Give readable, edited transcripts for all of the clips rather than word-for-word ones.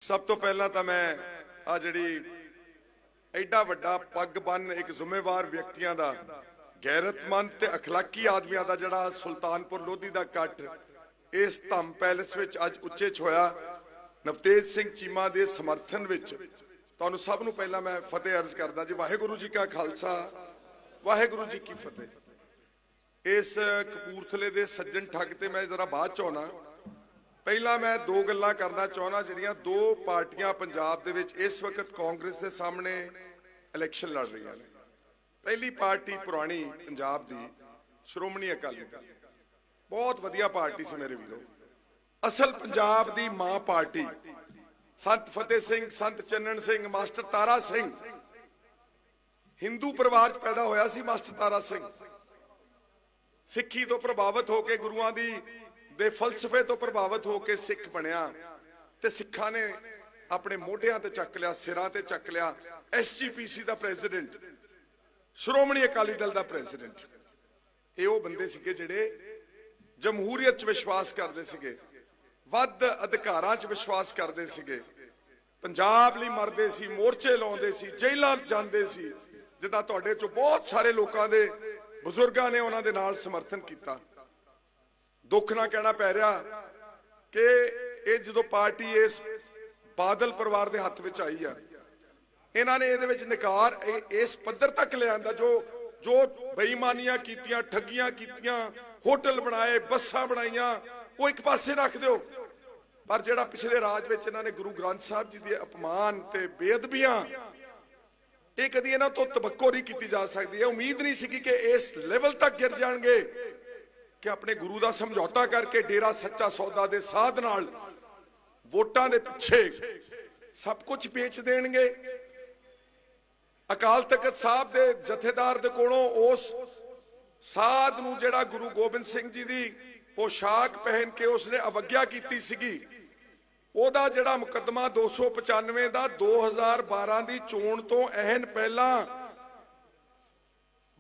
सब तो पहला तो मैं आ जी एडा वड्डा पग बन एक जिम्मेवार व्यक्तियों का गैरतमंद ते अखलाकी आदमियों का जिहड़ा सुल्तानपुर लोधी का कट इस धम पैलेस विच अज उच्चेच होया नवतेज सिंह चीमा के समर्थन विच तुहानू सब नू पहला मैं फतेह अर्ज करदा जी। वाहिगुरू जी का खालसा वाहिगुरू जी की फतेह। इस कपूरथले दे सज्जन ठग ते मैं जरा बाद च आउणा। पहला मैं दो गल्लां करना चाहना जिहड़ियां दो पार्टियां पंजाब दे विच इस वक्त कांग्रेस के सामने इलैक्शन लड़ रही हैं। पहली पार्टी पुरानी पंजाब दी श्रोमणी अकाली दल बहुत वधिया पार्टी सी मेरे वीरों। असल पंजाब दी मां पार्टी संत फतेह सिंह, संत चन्नन सिंह, मास्टर तारा सिंह हिंदू परिवार च पैदा होया सी। मास्टर तारा सिंह सिੱਖੀ तो प्रभावित होकर गुरुआं दी दे फलसफे तो प्रभावित होकर सिख बनया ते सिखा ने अपने मोढियां ते चक लिया, सिरां ते चक लिया। SGPC का प्रेसिडेंट, श्रोमणी अकाली दल का प्रेसिडेंट, ये वो बंदे सीगे जिहड़े जमहूरीयत च विश्वास करते सीगे, वध अधिकारां च विश्वास करते सीगे, पंजाब लई मरदे सी, मोर्चे लाउंदे सी, जेलां जांदे सी। जिद्दां तुहाडे चों बहुत सारे लोकां दे बुजुर्गां ने उन्हां दे नाल समर्थन किया। दुख ना कहना पै रहा कि ये जो पार्टी इस बादल परिवार के हथ में आई है, इन्हों ने ये निकार इस पद्धर तक ले आंदा जो जो बेईमानियां कीतियां, ठगियां कीतियां, होटल बनाए, बसां बनाइयां, वो एक पासे रख दो। पर जिहड़ा पिछले राज में इन्होंने गुरु ग्रंथ साहब जी के अपमान ते बेअदबियां ये कदी इन्हां तो तवक्को नहीं की जा सकती है। उम्मीद नहीं सी कि इस लेवल तक गिर जाएंगे कि अपने गुरु का समझौता करके डेरा सच्चा सौदा दे साध नाल वोटां दे पिछे सब कुछ बेच देंगे। अकाल तख्त साहब दे जथेदार दे कोलों उस साध नूं जिहड़ा गुरु गोबिंद सिंह जी दी पोशाक पहन के उसने अवग्या की सीगी, ओदा जिहड़ा मुकदमा 295 दा 2012 दी चोण तो अहन पहला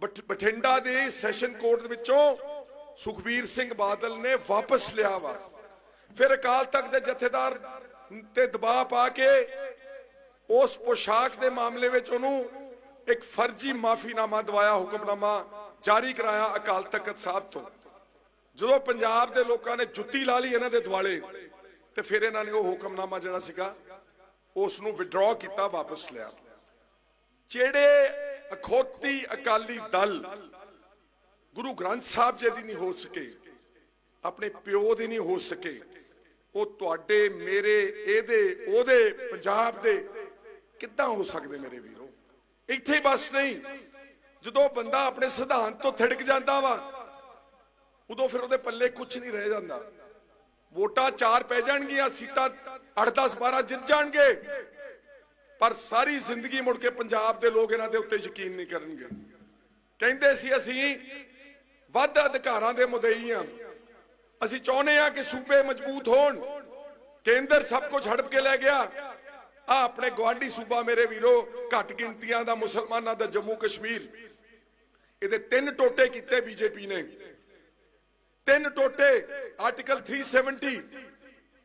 बठिंडा दे सैशन कोर्ट विचों सुखबीर सिंह बादल ने वापस लिया वा। फिर अकाल तख्त के जथेदार ते दबाव पा के उस पोशाक के मामले में एक फर्जी माफीनामा दवाया, हुक्मनामा जारी कराया अकाल तख्त साहब तो। जो पंजाब के लोगों ने जुत्ती ला ली इन्हां दे दुआले ते फिर इन्हां ने वो हुक्मनामा जिहड़ा सीगा उसनूं विड्रॉ किया, वापस लिया। जेड़े अखौती अकाली दल गुरु ग्रंथ साहब जी दी नहीं हो सके, अपने प्यो दी नहीं हो सके, वो तुहाडे मेरे एदे ओदे पंजाब दे किद्दां हो सकदे मेरे वीरों। इत्थे बस नहीं, जदों बंदा अपने सिद्धांत तो थिड़क जाता वा उदों फिर उहदे पल्ले कुछ नहीं रह जाता। वोटां 4 पै जाणगियां, सीटां 8, 10, 12 जित जाणगे, पर सारी जिंदगी मुड़ के पंजाब दे लोग इन्हां दे उत्ते यकीन नहीं करनगे। कहंदे सी असीं वध अधिकारां दे मुदई हां, असीं चाहुंदे हां कि सूबे मजबूत होण। केंद्र सब कुछ हड़प के लै गया। आ अपने गवांढी सूबा मेरे वीरो घट गिणतियां दा मुसलमानां दा जम्मू कश्मीर, इहदे 3 टोटे कीते बीजेपी ने। 3 टोटे। आर्टिकल 370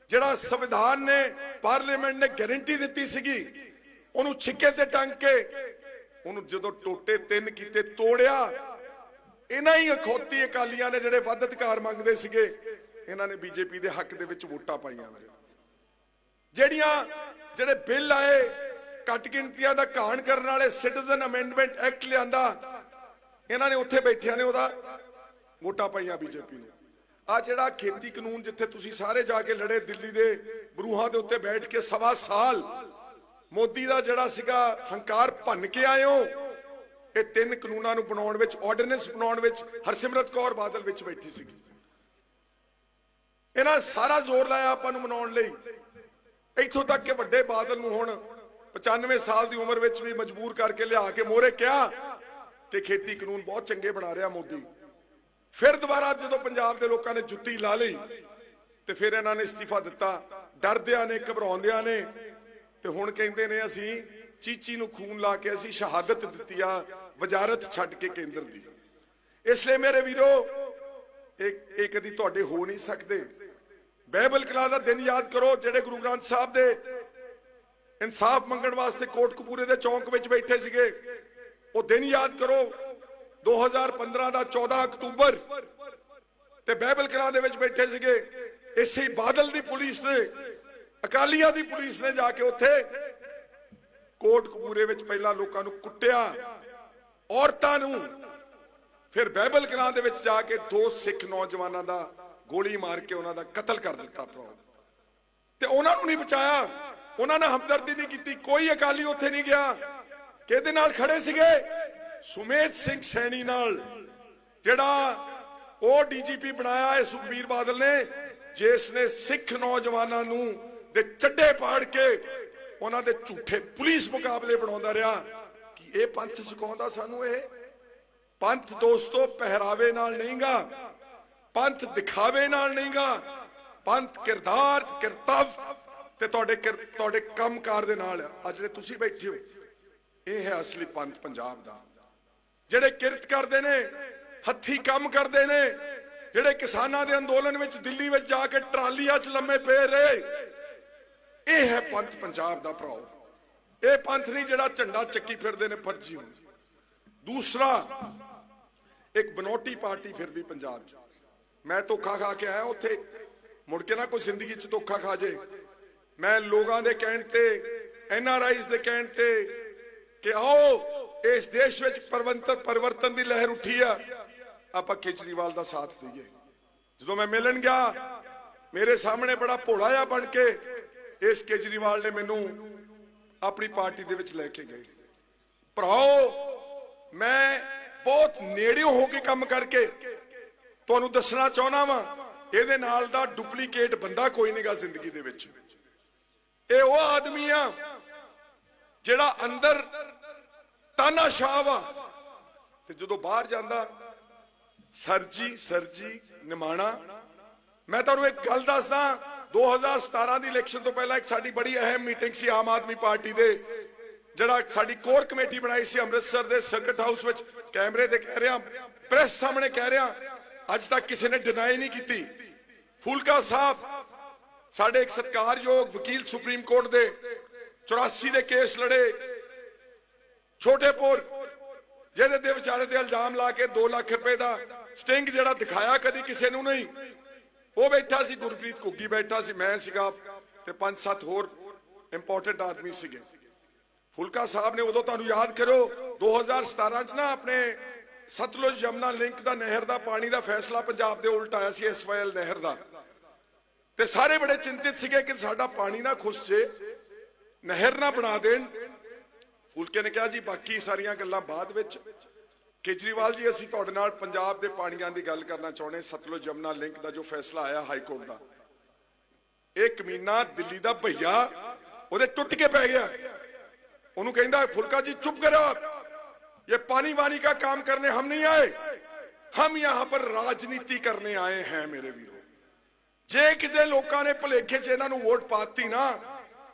जिहड़ा संविधान ने पार्लीमेंट ने गारंटी दित्ती सीगी, उहनूं छिक्के ते टंग के उहनूं जदों टोटे 3 कीते तोड़िया। इन्हां ही अखौती अकालियां ने जिहड़े वध अधिकार मंगदे सीगे, इन्हां ने बीजेपी दे हक दे विच वोटां पाईयां। ਜਿਹੜੀਆਂ ਜਿਹੜੇ ਬਿੱਲ ਆਏ ਘੱਟ ਗਿਣਤੀਆਂ ਦਾ ਘਾਣ ਕਰਨ ਵਾਲੇ ਸਿਟੀਜ਼ਨ ਅਮੈਂਡਮੈਂਟ ਐਕਟ ਲਿਆਂਦਾ, ਇਹਨਾਂ ਨੇ ਉੱਥੇ ਬੈਠਿਆਂ ਨੇ ਉਹਦਾ ਵੋਟਾਂ ਪਾਈਆਂ ਬੀਜੇਪੀ ਨੂੰ। ਆ ਜਿਹੜਾ ਖੇਤੀ ਕਾਨੂੰਨ ਜਿੱਥੇ ਤੁਸੀਂ ਸਾਰੇ ਜਾ ਕੇ ਲੜੇ ਦਿੱਲੀ ਦੇ ਬਰੂਹਾਂ ਦੇ ਉੱਤੇ ਬੈਠ ਕੇ 1.25 ਸਾਲ ਮੋਦੀ ਦਾ ਜਿਹੜਾ ਸੀਗਾ ਹੰਕਾਰ ਭੰਨ ਕੇ ਆਏ ਹੋ, ਇਹ 3 ਕਾਨੂੰਨਾਂ ਨੂੰ ਬਣਾਉਣ ਵਿੱਚ, ਆਰਡੀਨੈਂਸ ਬਣਾਉਣ ਵਿੱਚ ਹਰਸਿਮਰਤ ਕੌਰ ਬਾਦਲ ਵਿੱਚ ਬੈਠੀ ਸੀਗੀ। ਇਹਨਾਂ ਸਾਰਾ ਜ਼ੋਰ ਲਾਇਆ ਆਪਾਂ ਨੂੰ ਮਨਾਉਣ ਲਈ। इत्थों तक के वड्डे बादल नूं हुण 95 साल की उम्र में भी मजबूर करके लिया के मोहरे कहा कि खेती कानून बहुत चंगे बना रहा मोदी। फिर दोबारा जो पंजाब के लोगों ने जुत्ती ला ली तो फिर इन्होंने इस्तीफा दिता, डरदियां ने, घबराउंदियां ने, ते हुण कहंदे ने असीं चीची नूं खून ला के असीं शहादत दित्ती आ, वजारत छड्ड के केंद्र दी। इसलिए मेरे वीरो एक कदी तुहाडे हो नहीं सकदे। बाइबल कला का दिन याद करो, जेडे गुरु ग्रंथ साहब दे ਇਨਸਾਫ ਮੰਗਣ ਵਾਸਤੇ ਕੋਟਕਪੂਰੇ ਦੇ ਚੌਂਕ ਵਿੱਚ ਬੈਠੇ ਸੀਗੇ। ਉਹ ਦਿਨ ਯਾਦ ਕਰੋ 2015 ਦਾ 14 ਅਕਤੂਬਰ ਤੇ ਬਾਈਬਲ ਕਲਾਂ ਦੇ ਵਿੱਚ ਬੈਠੇ ਸੀਗੇ। ਇਸੇ ਬਾਦਲ ਦੀ ਪੁਲਿਸ ਨੇ, ਅਕਾਲੀਆਂ ਦੀ ਪੁਲਿਸ ਨੇ ਜਾ ਕੇ ਉੱਥੇ ਕੋਟਕਪੂਰੇ ਵਿੱਚ ਪਹਿਲਾਂ ਲੋਕਾਂ ਨੂੰ ਕੁੱਟਿਆ, ਔਰਤਾਂ ਨੂੰ, ਫਿਰ ਬਾਈਬਲ ਕਲਾਂ ਦੇ ਵਿੱਚ ਜਾ ਕੇ 2 ਸਿੱਖ ਨੌਜਵਾਨਾਂ ਦਾ ਗੋਲੀ ਮਾਰ ਕੇ ਉਹਨਾਂ ਦਾ ਕਤਲ ਕਰ ਦਿੱਤਾ ਭਰਾ। ਤੇ ਉਹਨਾਂ ਨੂੰ ਨਹੀਂ ਬਚਾਇਆ, ਉਹਨਾਂ ਨੇ ਹਮਦਰਦੀ ਨਹੀਂ ਕੀਤੀ। ਕੋਈ ਅਕਾਲੀ ਉੱਥੇ ਨਹੀਂ ਗਿਆ। ਕਿਹਦੇ ਨਾਲ ਖੜੇ ਸੀਗੇ? ਸੁਮੇਧ ਸਿੰਘ ਸੈਣੀ ਨਾਲ, ਜਿਹੜਾ ਉਹ ਡੀਜੀਪੀ ਬਣਾਇਆ ਹੈ ਸੁਖਬੀਰ ਬਾਦਲ ਨੇ, ਜਿਸ ਨੇ ਸਿੱਖ ਨੌਜਵਾਨਾਂ ਨੂੰ ਦੇ ਚੱਡੇ ਪਾੜ ਕੇ ਉਹਨਾਂ ਦੇ ਝੂਠੇ ਪੁਲਿਸ ਮੁਕਾਬਲੇ ਬਣਾਉਂਦਾ ਰਿਹਾ। ਕਿ ਇਹ ਪੰਥ ਸਿਖਾਉਂਦਾ ਸਾਨੂੰ? ਇਹ ਪੰਥ ਦੋਸਤੋ ਪਹਿਰਾਵੇ ਨਾਲ ਨਹੀਂਗਾ, ਪੰਥ ਦਿਖਾਵੇ ਨਾਲ ਨਹੀਂਗਾ, ਪੰਥ ਕਿਰਦਾਰ, ਕਰਤੱਵ ਤੇ ਤੁਹਾਡੇ ਕੰਮਕਾਰ ਦੇ ਨਾਲ। ਅੱਜ ਜਿਹੜੇ ਤੁਸੀਂ ਬੈਠੇ ਹੋ, ਇਹ ਹੈ ਅਸਲੀ ਪੰਥ ਪੰਜਾਬ ਦਾ। ਜਿਹੜੇ ਕਿਰਤ ਕਰਦੇ ਨੇ, ਹੱਥੀ ਕੰਮ ਕਰਦੇ ਨੇ, ਜਿਹੜੇ ਕਿਸਾਨਾਂ ਦੇ ਅੰਦੋਲਨ ਵਿੱਚ ਦਿੱਲੀ ਵਿੱਚ ਜਾ ਕੇ ਟਰਾਲੀਆਂ 'ਚ ਲੰਮੇ ਪਏ ਰਹੇ, ਇਹ ਹੈ ਪੰਥ ਪੰਜਾਬ ਦਾ ਭਰਾਓ। ਇਹ ਪੰਥ ਨਹੀਂ ਜਿਹੜਾ ਝੰਡਾ ਚੱਕੀ ਫਿਰਦੇ ਨੇ ਫਰਜੀ ਹੁਣ। ਦੂਸਰਾ, ਇੱਕ ਬਨੋਟੀ ਪਾਰਟੀ ਫਿਰਦੀ ਪੰਜਾਬ 'ਚ। ਮੈਂ ਧੋਖਾ ਖਾ ਕੇ ਆਇਆ ਉੱਥੇ, ਮੁੜ ਕੇ ਨਾ ਕੋਈ ਜ਼ਿੰਦਗੀ 'ਚ ਧੋਖਾ ਖਾ ਜੇ। ਮੈਂ ਲੋਕਾਂ ਦੇ ਕਹਿਣ ਤੇ, NRIs ਦੇ ਕਹਿਣ ਤੇ ਕਿ ਆਓ ਇਸ ਦੇਸ਼ ਵਿੱਚ ਪਰਿਵਰਤਨ ਦੀ ਲਹਿਰ ਉੱਠੀ ਆ, ਆਪਾਂ ਕੇਜਰੀਵਾਲ ਦਾ ਸਾਥ ਦਈਏ। ਜਦੋਂ ਮੈਂ ਮਿਲਣ ਗਿਆ, ਮੇਰੇ ਸਾਹਮਣੇ ਬੜਾ ਭੋਲਾ ਜਿਹਾ ਬਣ ਕੇ ਇਸ ਕੇਜਰੀਵਾਲ ਨੇ ਮੈਨੂੰ ਆਪਣੀ ਪਾਰਟੀ ਦੇ ਵਿੱਚ ਲੈ ਕੇ ਗਏ। ਭਰਾਓ, ਮੈਂ ਬਹੁਤ ਨੇੜਿਓਂ ਹੋ ਕੇ ਕੰਮ ਕਰਕੇ ਤੁਹਾਨੂੰ ਦੱਸਣਾ ਚਾਹੁੰਦਾ ਵਾਂ, ਇਹਦੇ ਨਾਲ ਦਾ ਡੁਪਲੀਕੇਟ ਬੰਦਾ ਕੋਈ ਨਹੀਂਗਾ ਜ਼ਿੰਦਗੀ ਦੇ ਵਿੱਚ। ਇਹ ਉਹ ਆਦਮੀ ਆ ਜਿਹੜਾ ਅੰਦਰ ਤਾਨਾਸ਼ਾਹ ਵਾ ਤੇ ਜਦੋਂ ਬਾਹਰ ਜਾਂਦਾ ਸਰਜੀ ਨਿਮਾਣਾ। ਮੈਂ ਤੁਹਾਨੂੰ ਇੱਕ ਗੱਲ ਦੱਸਦਾ, 2017 ਦੀ ਇਲੈਕਸ਼ਨ ਤੋਂ ਪਹਿਲਾਂ ਇੱਕ ਸਾਡੀ ਬੜੀ ਅਹਿਮ ਮੀਟਿੰਗ ਸੀ ਆਮ ਆਦਮੀ ਪਾਰਟੀ ਦੇ, ਜਿਹੜਾ ਸਾਡੀ ਕੋਰ ਕਮੇਟੀ ਬਣਾਈ ਸੀ ਅੰਮ੍ਰਿਤਸਰ ਦੇ ਸਰਕਟ ਹਾਊਸ ਵਿੱਚ। ਕੈਮਰੇ ਤੇ ਕਹਿ ਰਿਹਾ, ਪ੍ਰੈਸ ਸਾਹਮਣੇ ਕਹਿ ਰਿਹਾ, ਅੱਜ ਤੱਕ ਕਿਸੇ ਨੇ ਡਿਨਾਈ ਨਹੀਂ ਕੀਤੀ। ਫੂਲਕਾ ਸਾਹਿਬ ਸਾਡੇ ਇੱਕ ਸਤਿਕਾਰਯੋਗ ਵਕੀਲ ਸੁਪਰੀਮ ਕੋਰਟ ਦੇ 84 ਦੇ ਕੇਸ ਲੜੇ, ਛੋਟੇਪੁਰ, ਜਿਹਦੇ ਤੇ ਵਿਚਾਰੇ ਤੇ ਇਲਜ਼ਾਮ ਲਾ ਕੇ 2 ਲੱਖ ਰੁਪਏ ਦਾ ਸਟਿੰਗ ਜਿਹੜਾ ਦਿਖਾਇਆ ਕਦੀ ਕਿਸੇ ਨੂੰ ਨਹੀਂ, ਉਹ ਬੈਠਾ ਸੀ। ਗੁਰਪ੍ਰੀਤ ਘੁੱਗੀ ਬੈਠਾ ਸੀ, ਮੈਂ ਸੀਗਾ ਤੇ 5-7 ਹੋਰ ਇੰਪੋਰਟੈਂਟ ਆਦਮੀ ਸੀਗੇ। ਫੁਲਕਾ ਸਾਹਿਬ ਨੇ ਉਦੋਂ, ਤੁਹਾਨੂੰ ਯਾਦ ਕਰੋ, 2017 ਚ ਨਾ ਆਪਣੇ ਸਤਲੁਜ ਯਮਨਾ ਲਿੰਕ ਦਾ, ਨਹਿਰ ਦਾ ਪਾਣੀ ਦਾ ਫੈਸਲਾ ਪੰਜਾਬ ਦੇ ਉਲਟ ਆਇਆ ਸੀ, SYL ਨਹਿਰ ਦਾ। ਤੇ ਸਾਰੇ ਬੜੇ ਚਿੰਤਿਤ ਸੀਗੇ ਕਿ ਸਾਡਾ ਪਾਣੀ ਨਾ ਖੁੱਸ ਜੇ, ਨਹਿਰ ਨਾ ਬਣਾ ਦੇਣ। ਫੁਲਕੇ ਨੇ ਕਿਹਾ ਜੀ ਬਾਕੀ ਸਾਰੀਆਂ ਗੱਲਾਂ ਬਾਅਦ ਵਿੱਚ। ਕੇਜਰੀਵਾਲ ਜੀ, ਅਸੀਂ ਤੁਹਾਡੇ ਨਾਲ ਪੰਜਾਬ ਦੇ ਪਾਣੀਆਂ ਦੀ ਗੱਲ ਕਰਨਾ ਚਾਹੁੰਦੇ। ਸਤਲੁਜ ਯਮਨਾ ਲਿੰਕ ਦਾ ਜੋ ਫੈਸਲਾ ਆਇਆ ਹਾਈ ਕੋਰਟ ਦਾ, ਇਹ ਕਮੀਨਾ ਦਿੱਲੀ ਦਾ ਭਈਆ ਉਹਦੇ ਟੁੱਟ ਕੇ ਪੈ ਗਿਆ। ਉਹਨੂੰ ਕਹਿੰਦਾ ਫੁਲਕਾ ਜੀ चुप करो, ये पानी वानी का काम करने हम नहीं आए, हम यहां पर राजनीति करने आए हैं मेरे वीरों। जे किते लोकां ने भुलेखे च इन्हां नूं वोट पाती ना,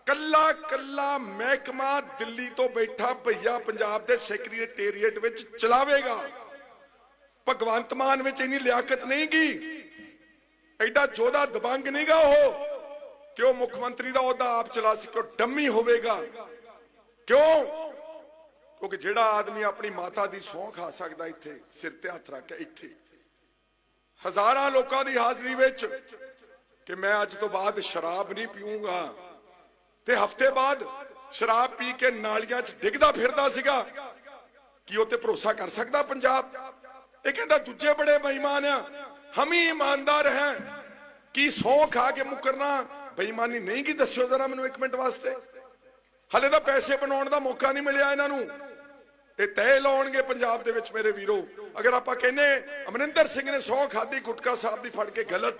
कल्ला कल्ला महकमा दिल्ली तो बैठा भईया पंजाब दे सैकटरीएट विच चलावेगा। भगवंत मान विच इन्नी लियाकत नहीं गी, एडा जोधा दबंग नहीं गा हो कि वह मुख्यमंत्री का ओहदा आप चला सके, डम्मी होवेगा। क्यों? क्योंकि जेड़ा आदमी अपनी माता की सौं खा सकता इत्थे सिर ते हथ रख के, इत्थे हजारां लोकां दी हाजरी विच कि मैं अज तो बाद शराब नहीं पीऊंगा, ते हफ्ते बाद शराब पी के नालियां च डिगदा फिरदा सीगा, कि उत्ते भरोसा कर सकदा पंजाब? ये कहंदा दूजे बड़े बेईमान आ, हम ही ईमानदार हैं। की सौं खा के मुकरना बेईमानी नहीं की? दस्यो जरा मैनूं एक मिनट वास्ते। हले तो पैसे बनाने का मौका नहीं मिलिया इन्हों, ये तय लाउणगे पंजाब दे विच मेरे वीरो। अगर आप कहने अमरिंदर सिंह ने सौं खाधी गुटका साहब की फड़ के गलत,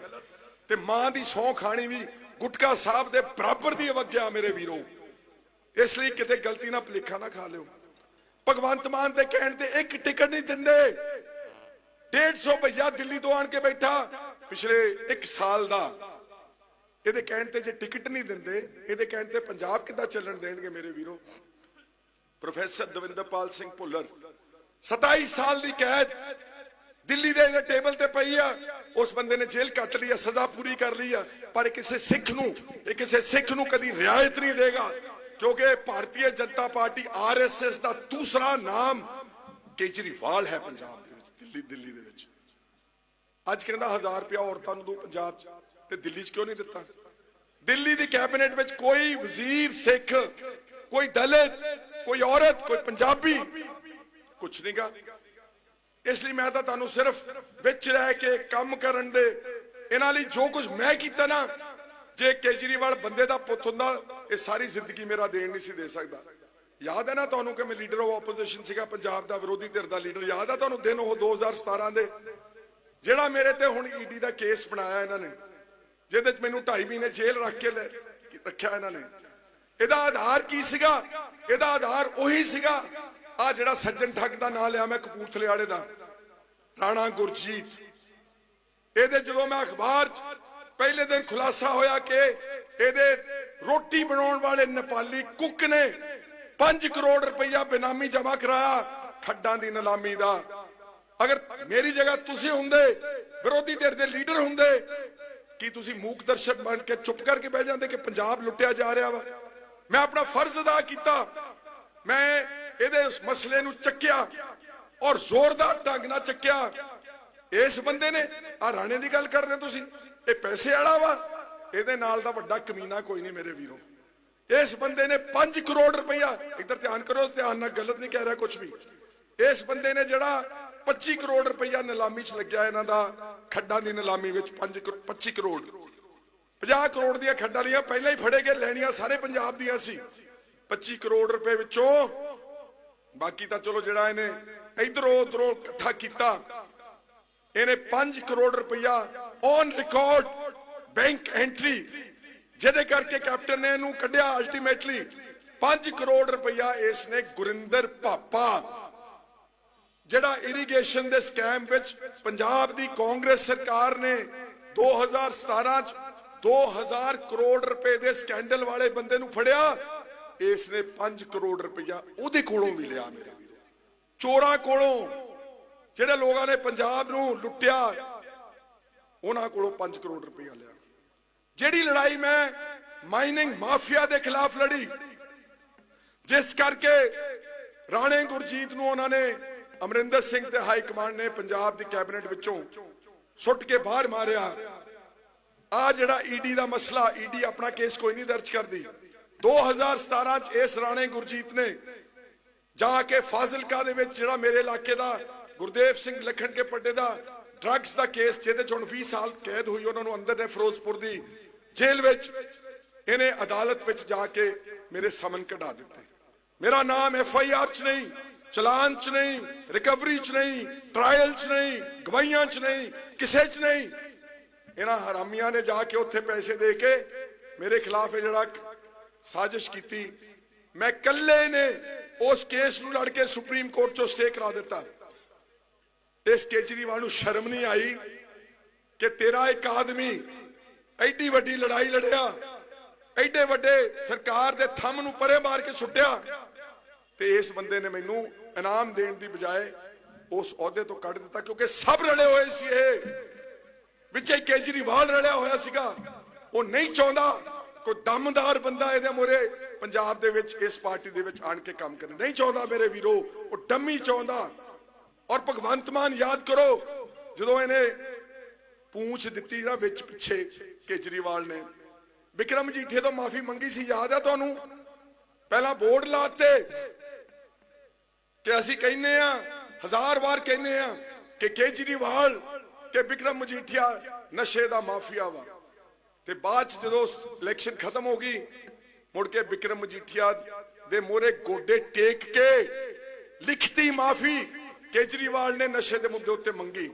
ते मां की सौं खानी भी गुटका साहब के बराबर की अवज्ञा मेरे वीरो। इसलिए किते गलती ना भुलेखा ना खा लियो। भगवंत मान के कहने ते एक टिकट नहीं दिंदे, 150 भैया दिल्ली तो आन के बैठा पिछले 1 साल का। ਇਹਦੇ ਕਹਿਣ ਤੇ ਜੇ ਟਿਕਟ ਨਹੀਂ ਦਿੰਦੇ, ਇਹਦੇ ਕਹਿਣ ਤੇ ਪੰਜਾਬ ਕਿੱਦਾਂ ਚੱਲਣ ਦੇਣਗੇ ਮੇਰੇ ਵੀਰੋ। ਪ੍ਰੋਫੈਸਰ ਦਵਿੰਦਰਪਾਲ ਸਿੰਘ ਭੁੱਲਰ 27 ਸਾਲ ਦੀ ਕੈਦ ਦਿੱਲੀ ਦੇ ਟੇਬਲ ਤੇ ਪਈ ਆ। ਉਸ ਬੰਦੇ ਨੇ ਜੇਲ੍ਹ ਕੱਟ ਲਈ ਆ, ਸਜ਼ਾ ਪੂਰੀ ਕਰ ਲਈ ਆ, ਪਰ ਕਿਸੇ ਸਿੱਖ ਨੂੰ ਕਦੀ ਰਿਆਇਤ ਨਹੀਂ ਦੇਗਾ, क्योंकि भारतीय जनता पार्टी RSS का दूसरा नाम केजरीवाल है पंजाब दे विच, दिल्ली दे विच। अज कहंदा 1000 रुपया औरतां नूं दो पंजाब च, ते दिल्ली च क्यों नहीं दिता? दिल्ली दी कैबिनेट विच कोई वजीर सिख, कोई दलित, कोई औरत, कोई पंजाबी कुछ नहीं गा। इसलिए मैं तो तुहानूं सिर्फ विच रह के काम करन दे इन्हां लई जो कुछ मैं कीता ना, जे केजरीवाल बंदे दा पुੱਤ हुंदा ये सारी जिंदगी मेरा देण नहीं सी दे सकदा। याद है ना तुहानूं कि मैं लीडर ऑफ ओपोजिशन सीगा, पंजाब दा विरोधी धिर दा लीडर। याद है तुहानूं दिन वो 2017 दे ਜਿਹੜਾ मेरे ते हुण ईडी ਦਾ केस बनाया इन्हां ने, ਜਿਹਦੇ ਚ ਮੈਨੂੰ 2.5 ਮਹੀਨੇ जेल रख के रखिया इन्हां ने। ਇਹਦਾ आधार की सीगा? ਇਹਦਾ आधार ਉਹੀ ਸੀਗਾ ਆ ਜਿਹੜਾ ਸੱਜਣ ਠੱਗ ਦਾ ਨਾਂ ਲਿਆ मैं कपूरथले वाले ਦਾ, राणा गुरजीत। ਇਹਦੇ ਜਦੋਂ मैं अखबार च पहले दिन खुलासा होया कि ਇਹਦੇ रोटी बनाने वाले नेपाली कुक ने 5 करोड़ रुपया बेनामी जमा कराया खड्डां दी नीलामी दा। अगर मेरी जगह तुसी हुंदे, विरोधी धिर दे लीडर हुंदे, की तुसी मूक दर्शक बन के चुप करके बह जांदे कि पंजाब लुटिया जा रहा वा? मैं अपना फर्ज अदा किया, मैं ਇਹਦੇ उस मसले नूं चक्या और जोरदार ढंग नाल चक्या। इस बंदे ने आ राणे दी गल कर रहे तुसी, ये पैसे वाला वा, ਇਹਦੇ ਨਾਲ ਦਾ ਵੱਡਾ कमीना कोई नहीं मेरे वीरों। इस बंदे ने 5 करोड़ रुपया, इधर ध्यान करो, ध्यान ना, गलत नहीं कह रहा कुछ भी। इस बंदे ने जड़ा 25 करोड़ रुपया नीलामी च लग्या इन्हां दा, खड्डां दी नीलामी विच 25 करोड़ 50 करोड़ दी खड्डां लिया पहले ही फड़े गए, लैणियां सारे पंजाब दियां सी। 25 करोड़ रुपए विचों बाकी तो चलो जड़ा इन्हें इधरों उधरों इकट्ठा किया, इन्हें 5 करोड़ रुपया ऑन रिकॉर्ड बैंक एंट्री, जिहदे करके कैप्टन ने इहनूं कढ़िया। अल्टीमेटली 5 करोड़ रुपया इसने गुरिंदर पापा, जिहड़ा इरीगेशन दे स्कैम विच पंजाब दी कांग्रेस सरकार ने 2017 च 2000 करोड़ रुपए दे स्कैंडल वाले बंदे नूं फड़िया। इसने 5 करोड़ रुपया उहदे कोलों भी लिया, मेरे चोरां कोलों, जिहड़े लोगों ने पंजाब नूं लुटिया उन्हां कोलों 5 करोड़ रुपया लिया। जिहड़ी लड़ाई मैं माइनिंग माफिया के खिलाफ लड़ी, जिस करके राणे गुरजीत नूं उन्होंने अमरिंदर सिंह ते हाई कमांड ने पंजाब की कैबिनेट विचों सुट के बाहर मारिया। आ जिहड़ा ईडी का मसला, ईडी अपना केस कोई नहीं दर्ज करती। 2017 च इस राणे गुरजीत ने जाके फाजिलका दे विच जिहड़ा मेरे इलाके का गुरदेव सिंह लखन के पट्टे का ड्रग्स का केस, जिहदे च हुण 20 साल कैद हुई, उन्होंने अंदर ने फिरोजपुर की जेल विच, इन्हें अदालत विच जाके मेरे समन कढ़ा दिते। मेरा नाम FIR च नहीं, चलान च नहीं, रिकवरी च नहीं, ट्रायल च नहीं, गवाहियां च नहीं, किसे च नहीं। इन्हां हरामियां ने जाके उत्थे पैसे दे के मेरे खिलाफ जिहड़ा साजिश की, मैं कल्ले ने उस केस नूं लड़ के सुप्रीम कोर्ट चों स्टे करा दिता। इस केजरीवाल नूं शर्म नहीं आई कि तेरा एक आदमी एडी वड्डी लड़ाई लड़िया, एडे वड्डे सरकार दे थंम नूं परे मार के सुट्टिया, ते इस बंदे ने मैनू इनाम देण दी बजाय उस अहुदे तो कढ़ दिता। क्योंकि सब रले हुए सी, विचे केजरीवाल रलिया होया सीगा। वो नहीं चाहता कोई दमदार बंदा इहदे मोरे पंजाब दे विच इस पार्टी दे विच आण के काम करे, नहीं चाहता मेरे वीरो, वो डम्मी चाहता। और भगवंत मान याद करो, जो इन्हें पूछ दी ना विच पिछे केजरीवाल ने विक्रम मजीठे तो माफी मंगी सी, याद है तुहानू? पहला बोर्ड लाते कि असीं कहने आ, 1000 बार कहने आ कि केजरीवाल के विक्रम मजीठिया नशे दा माफिया वा। ते बाद जो इलेक्शन खत्म हो गई, मुड़ के विक्रम मजीठिया दे मोरे गोडे टेक के लिखती माफी केजरीवाल ने नशे के मुद्दे उत्ते मंगी।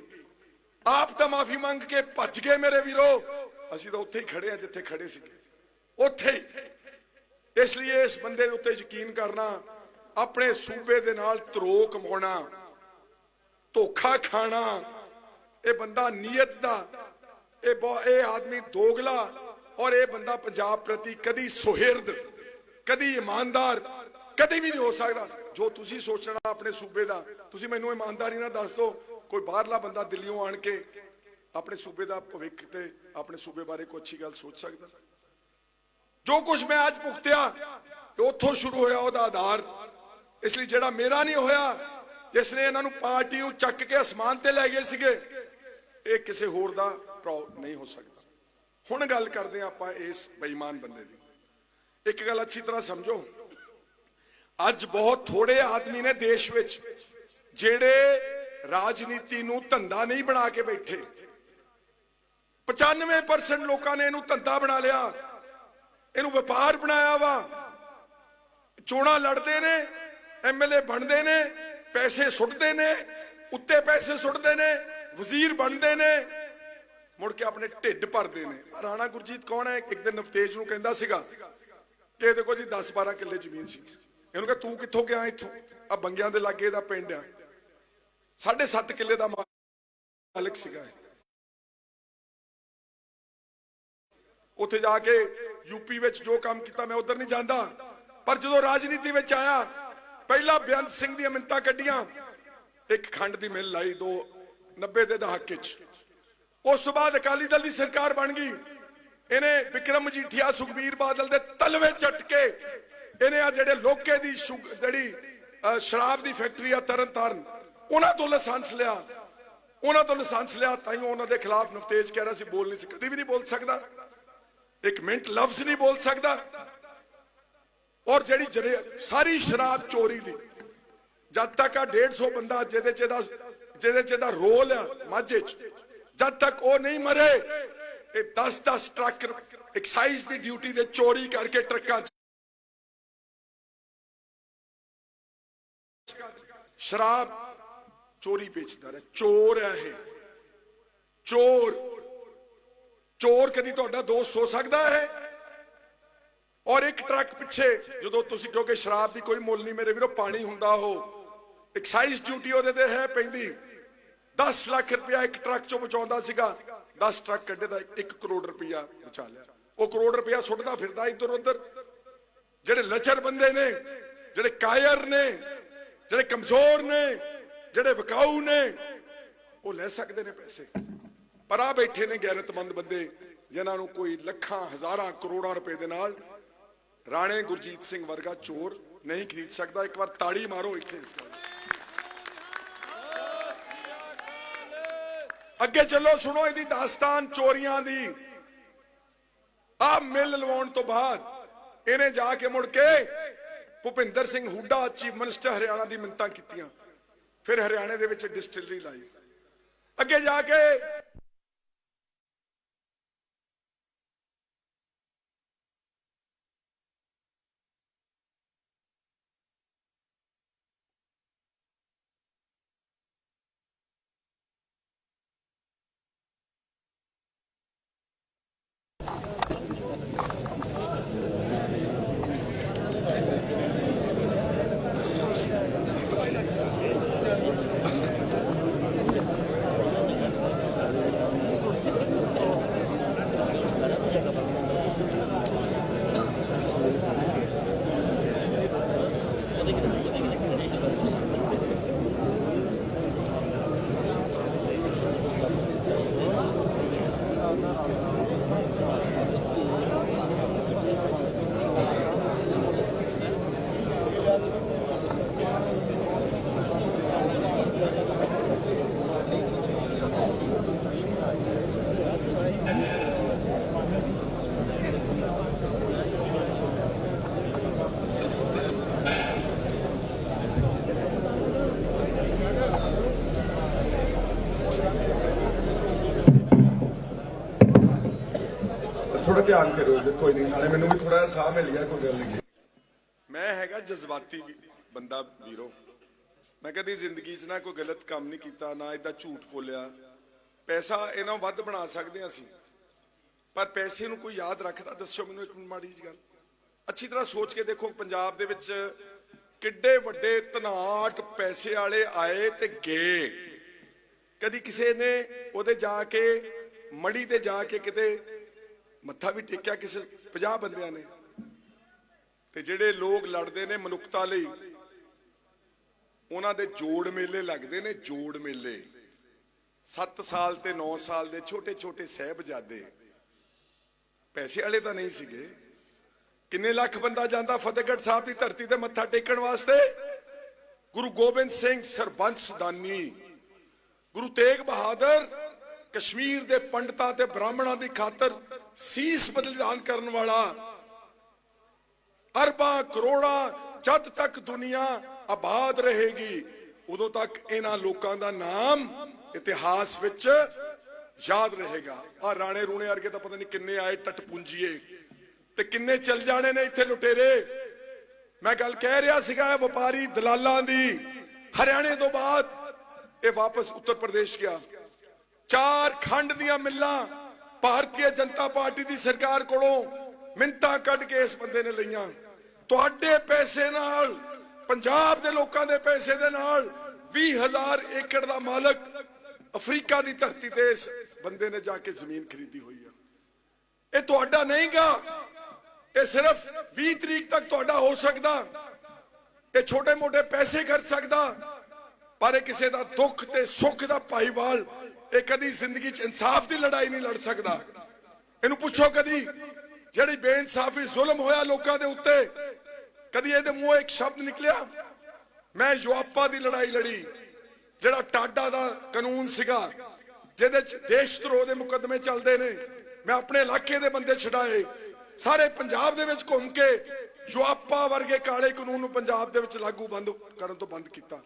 आप तो माफी मंग के भज गए मेरे वीरो, असीं तो उत्थे ही खड़े हैं जिथे खड़े सी, उत्थे ही। इसलिए इस बंदे दे उत्ते यकीन करना, अपने सूबे दे नाल तरोक कमाउणा, धोखा खाना, ये बंदा नीयत दा, ये आदमी दोगला, और ये बंदा पंजाब प्रति कदी सुहिर्द, कदी ईमानदार कदी भी नहीं हो सकता। जो तुसी सोचना अपने सूबे का, तुसी मैनू ईमानदारी ना दस दो, कोई बाहरला बंदा दिल्लियों आण के अपने सूबे का भविख ते अपने सूबे बारे कोई अच्छी गल सोच सकता? जो कुछ मैं आज भुगतिया ਉੱਥੋਂ ਸ਼ੁਰੂ ਹੋਇਆ ਉਹਦਾ ਆਧਾਰ। ਇਸ ਲਈ ਜਿਹੜਾ ਮੇਰਾ ਨਹੀਂ ਹੋਇਆ, ਜਿਸ ਨੇ ਇਹਨਾਂ ਨੂੰ ਪਾਰਟੀ ਨੂੰ ਚੱਕ ਕੇ ਅਸਮਾਨ ਤੇ ਲੈ ਗਏ ਸੀਗੇ, ਇਹ ਕਿਸੇ ਹੋਰ ਦਾ ਪ੍ਰਾਊਡ ਨਹੀਂ ਹੋ ਸਕਦਾ। ਹੁਣ ਗੱਲ ਕਰਦੇ ਆਪਾਂ ਇਸ ਬੇਈਮਾਨ ਬੰਦੇ ਦੀ। ਇੱਕ ਗੱਲ ਅੱਛੀ ਤਰ੍ਹਾਂ ਸਮਝੋ, ਅੱਜ ਬਹੁਤ ਥੋੜੇ ਆਦਮੀ ਨੇ ਦੇਸ਼ ਵਿੱਚ ਜਿਹੜੇ ਰਾਜਨੀਤੀ ਨੂੰ ਧੰਦਾ ਨਹੀਂ ਬਣਾ ਕੇ ਬੈਠੇ। 95% ਲੋਕਾਂ ਨੇ ਇਹਨੂੰ ਧੰਦਾ ਬਣਾ ਲਿਆ, ਇਹਨੂੰ ਵਪਾਰ ਬਣਾਇਆ ਵਾ। ਚੋਣਾਂ ਲੜਦੇ ਨੇ, ਐਮਐਲਏ ਬਣਦੇ ਨੇ, ਪੈਸੇ ਸੁੱਟਦੇ ਨੇ, ਉੱਤੇ ਪੈਸੇ ਸੁੱਟਦੇ ਨੇ, ਵਜ਼ੀਰ ਬਣਦੇ ਨੇ, ਮੁੜ ਕੇ ਆਪਣੇ ਢਿੱਡ ਭਰਦੇ ਨੇ। ਰਾਣਾ ਗੁਰਜੀਤ ਕੌਣ ਹੈ? ਇੱਕ ਦਿਨ ਨਵਤੇਜ ਨੂੰ ਕਹਿੰਦਾ ਸੀਗਾ ਕਿ ਇਹਦੇ ਕੋਲ ਜੀ 10-12 ਕਿੱਲੇ ਜ਼ਮੀਨ ਸੀ। ਇਹਨੂੰ ਕਹ ਤੂੰ ਕਿੱਥੋਂ ਗਿਆ? ਇੱਥੋਂ ਆ ਬੰਗਿਆਂ ਦੇ ਲਾਗੇ ਦਾ ਪਿੰਡ ਆ, 7.5 ਕਿੱਲੇ ਦਾ ਮਾਲਕ ਸੀਗਾ। ਉੱਥੇ ਜਾ ਕੇ ਯੂਪੀ ਵਿੱਚ ਜੋ ਕੰਮ ਕੀਤਾ, ਮੈਂ ਉਧਰ ਨਹੀਂ ਜਾਂਦਾ, ਪਰ ਜਦੋਂ ਰਾਜਨੀਤੀ ਵਿੱਚ ਆਇਆ, ਪਹਿਲਾ ਬੇਅੰਤ ਸਿੰਘ ਦੀਆਂ ਮਿੰਤਾਂ ਕੱਢੀਆਂ, ਇੱਕ ਖੰਡ ਦੀ ਮਿਲ ਲਾਈ 90 ਦੇ ਦਹਾਕੇ ਚ। ਉਸ ਤੋਂ ਬਾਅਦ ਅਕਾਲੀ ਦਲ ਦੀ ਸਰਕਾਰ ਬਣ ਗਈ। ਇਹਨੇ ਵਿਕਰਮ ਮਜੀਠੀਆ, ਸੁਖਬੀਰ ਬਾਦਲ ਦੇ ਤਲਵੇ ਚੱਟ ਕੇ ਇਹਨੇ ਆ ਜਿਹੜੇ ਲੋਕੇ ਦੀ ਜਿਹੜੀ ਸ਼ਰਾਬ ਦੀ ਫੈਕਟਰੀ ਆ ਤਰਨ ਤਾਰਨ, ਉਹਨਾਂ ਤੋਂ ਲਾਇਸੈਂਸ ਲਿਆ, ਉਹਨਾਂ ਤੋਂ ਲਾਇਸੈਂਸ ਲਿਆ। ਤਾਂ ਹੀ ਉਹਨਾਂ ਦੇ ਖਿਲਾਫ ਨਵਤੇਜ ਕਹਿ ਰਿਹਾ ਸੀ ਬੋਲ ਨਹੀਂ ਸੀ, ਕਦੀ ਵੀ ਨਹੀਂ ਬੋਲ ਸਕਦਾ, ਇੱਕ ਮਿੰਟ ਲਫ਼ਜ਼ ਨਹੀਂ ਬੋਲ ਸਕਦਾ। ਔਰ ਜਿਹੜੀ ਸਾਰੀ ਸ਼ਰਾਬ ਚੋਰੀ ਦੀ, ਜਦ ਤੱਕ ਆ 150 ਬੰਦਾ ਜਿਹਦੇ ਚ ਇਹਦਾ ਰੋਲ ਆ ਮਾਝੇ ਚ, ਜਦ ਤੱਕ ਉਹ ਨਹੀਂ ਮਰੇ, ਇਹ 10-10 ਟਰੱਕ ਐਕਸਾਈਜ਼ ਦੀ ਡਿਊਟੀ ਦੇ ਚੋਰੀ ਕਰਕੇ ਟਰੱਕਾਂ ਸ਼ਰਾਬ ਚੋਰੀ ਵੇਚਦਾ ਰਿਹਾ। ਚੋਰ ਹੈ ਇਹ, ਚੋਰ। ਚੋਰ ਕਦੀ ਤੁਹਾਡਾ ਦੋਸਤ ਹੋ ਸਕਦਾ ਹੈ? ਔਰ ਇੱਕ ਟਰੱਕ ਪਿੱਛੇ ਜਦੋਂ ਤੁਸੀਂ, ਕਿਉਂਕਿ ਸ਼ਰਾਬ ਦੀ ਕੋਈ ਮੁੱਲ ਨਹੀਂ ਮੇਰੇ ਵੀਰੋ, ਪਾਣੀ ਹੁੰਦਾ ਉਹ, ਐਕਸਾਈਜ਼ ਡਿਊਟੀ ਉਹਦੇ ਤੇ ਹੈ ਪੈਂਦੀ। 10 ਲੱਖ ਰੁਪਇਆ ਇੱਕ ਟਰੱਕ ਚੋਂ ਬਚਾਉਂਦਾ ਸੀਗਾ, 10 ਟਰੱਕ ਕੱਢੇ ਦਾ 1 ਕਰੋੜ ਰੁਪਇਆ ਬਚਾ ਲਿਆ। ਉਹ ਕਰੋੜ ਰੁਪਇਆ ਸੁੱਟਦਾ ਫਿਰਦਾ ਇੱਧਰ ਉੱਧਰ। ਜਿਹੜੇ ਲੱਚਰ ਬੰਦੇ ਨੇ, ਜਿਹੜੇ ਕਾਇਰ ਨੇ, ਜਿਹੜੇ ਕਮਜ਼ੋਰ ਨੇ, ਜਿਹੜੇ ਵਿਕਾਊ ਨੇ, ਉਹ ਲੈ ਸਕਦੇ ਨੇ ਪੈਸੇ। ਪਰ ਆ ਬੈਠੇ ਨੇ ਗੈਰਤਮੰਦ ਬੰਦੇ, ਜਿਨ੍ਹਾਂ ਨੂੰ ਕੋਈ ਲੱਖਾਂ ਹਜ਼ਾਰਾਂ ਕਰੋੜਾਂ ਰੁਪਏ ਦੇ ਨਾਲ ਰਾਣੇ ਗੁਰਜੀਤ ਸਿੰਘ ਵਰਗਾ ਚੋਰ ਨਹੀਂ ਖਰੀਦ ਸਕਦਾ। ਇੱਕ ਵਾਰ ਤਾੜੀ ਮਾਰੋ ਇੱਥੇ ਇਸ ਗੱਲ। ਅੱਗੇ ਚੱਲੋ, ਸੁਣੋ ਇਹਦੀ ਦਾਸਤਾਨ ਚੋਰੀਆਂ ਦੀ। ਆ ਮਿਲ ਲਵਾਉਣ ਤੋਂ ਬਾਅਦ ਇਹਨੇ ਜਾ ਕੇ ਮੁੜ ਕੇ ਭੁਪਿੰਦਰ ਸਿੰਘ ਹੁੱਡਾ, ਚੀਫ ਮਿਨਿਸਟਰ ਹਰਿਆਣਾ ਦੀ ਮਿੰਨਤਾਂ ਕੀਤੀਆਂ। ਫਿਰ ਹਰਿਆਣੇ ਦੇ ਵਿੱਚ ਡਿਸਟਿਲਰੀ ਲਾਈ। ਅੱਗੇ ਜਾ ਕੇ थोड़ा ध्यान करो इधर, कोई नहीं, नाले मैनू भी थोड़ा साह मिल गया, कोई गल नहीं। मैं हैगा जज्बाती बंदा वीरो, मैं कभी जिंदगी च ना कोई गलत काम नहीं किया, ना इदा झूठ बोलिया। पैसा इन्हों वध बना सकते असीं, पर पैसे नूं कोई याद रखता? दसो मैनूं एक माड़ी जी गल। अच्छी तरह सोच के देखो, पंजाब दे विच किड्डे वड्डे धनाट पैसे वाले आए ते गए। कदी किसी ने उहदे जाके मड़ी ते जाके किते मत्था भी टेकिया? किसी 50 बंदियां ने। ते जिहड़े लोग लड़दे ने मनुखता लई, उन्हां दे जोड़ मेले लगदे ने, जोड़ मेले। 7 साल ते 9 साल दे छोटे छोटे साहिबजादे पैसे वाले तां नहीं सीगे, किन्ने लाख बंदा जाता फतेहगढ़ साहब की धरती ते मत्था टेकण वास्ते। गुरु गोबिंद सिंह सरबंस दानी, गुरु तेग बहादुर कश्मीर के पंडितां ते ब्राह्मणों की खातर सीस बलिदान करने वाला। अरबां करोड़ां जद तक दुनिया आबाद रहेगी उदों तक इन्हां लोकां दा नाम इतिहास विच याद रहेगा। आ राणे रूणे वर्गे तो पता नहीं किन्ने आए टटपुंजिए ते किन्ने चल जाने ने इत्थे लुटेरे। मैं गल कह रहा सीगा व्यापारी दलालां दी। हरियाणे तो बाद ये वापस उत्तर प्रदेश गया। 4 खंड दियां मिल्लां भारतीय जनता पार्टी दी सरकार कोलों मिन्तां कढ के इस बंदे ने लईआं। तुहाडे पैसे नाल, पंजाब दे लोकां दे पैसे दे नाल 20,000 एकड़ दा मालक अफ्रीका दी धरती ते इस बंदे ने जाके जमीन खरीदी हुई है। ये तुहाडा नहीं गा, ये सिर्फ 20 तरीक तक तुहाडा हो सकदा। ये छोटे मोटे पैसे खर्च सकदा, पर ये किसी दा दुख ते सुख दा भाईवाल, ये कदी जिंदगी च इंसाफ दी लड़ाई नहीं लड़ सकदा। इनू पुछो कदी जिहड़ी बेइंसाफी जुल्म होया लोकां दे उत्ते, कदी इहदे मूंहों एक शब्द निकलिया मैं युआपा दी लड़ाई लड़ी, जिहड़ा टाडा दा कानून सीगा जिहदे च देशद्रोह दे मुकदमे चलदे ने। मैं अपने इलाके दे बंदे छड़ाए, सारे पंजाब दे विच घुम के युआपा वर्गे काले कानून नूं पंजाब दे विच लागू बंद करन तो बंद कीता।